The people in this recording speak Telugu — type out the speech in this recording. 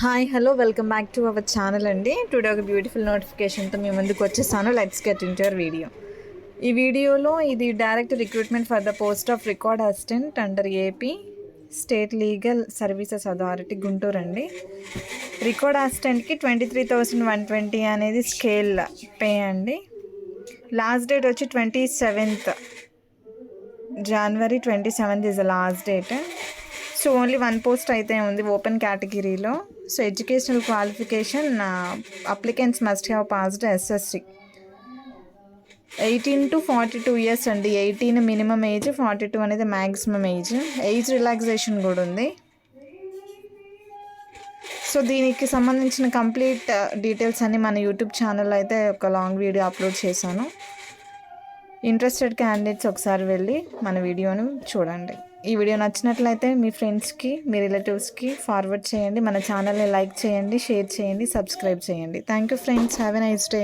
Hi hello welcome back to our channel అండి. టుడే ఒక బ్యూటిఫుల్ నోటిఫికేషన్తో మీ ముందుకు వచ్చేసాను. Let's get in your video. ఈ వీడియోలో ఇది direct recruitment for the post of record assistant under AP state legal services authority Guntur అండి. రికార్డ్ అసిస్టెంట్కి 23,120 అనేది స్కేల్ పే అండి. లాస్ట్ డేట్ వచ్చి 27th January 27th is the last date. So only one post అయితే ఉంది ఓపెన్ కేటగిరీలో. So educational qualification applicants must have passed SSC. 18 to 42 years అండి. 18 మినిమం ఏజ్, 42 అనేది మ్యాక్సిమం ఏజ్. ఏజ్ రిలాక్సేషన్ కూడా ఉంది. సో దీనికి సంబంధించిన కంప్లీట్ డీటెయిల్స్ అన్ని మన యూట్యూబ్ ఛానల్లో అయితే ఒక లాంగ్ వీడియో అప్లోడ్ చేశాను. ఇంట్రెస్టెడ్ క్యాండిడేట్స్ ఒకసారి వెళ్ళి మన వీడియోను చూడండి. ఈ వీడియో నచ్చినట్లయితే మీ ఫ్రెండ్స్కి, మీ రిలేటివ్స్కి ఫార్వర్డ్ చేయండి. మన ఛానల్ని లైక్ చేయండి, షేర్ చేయండి, సబ్స్క్రైబ్ చేయండి. Thank you friends. Have a nice day.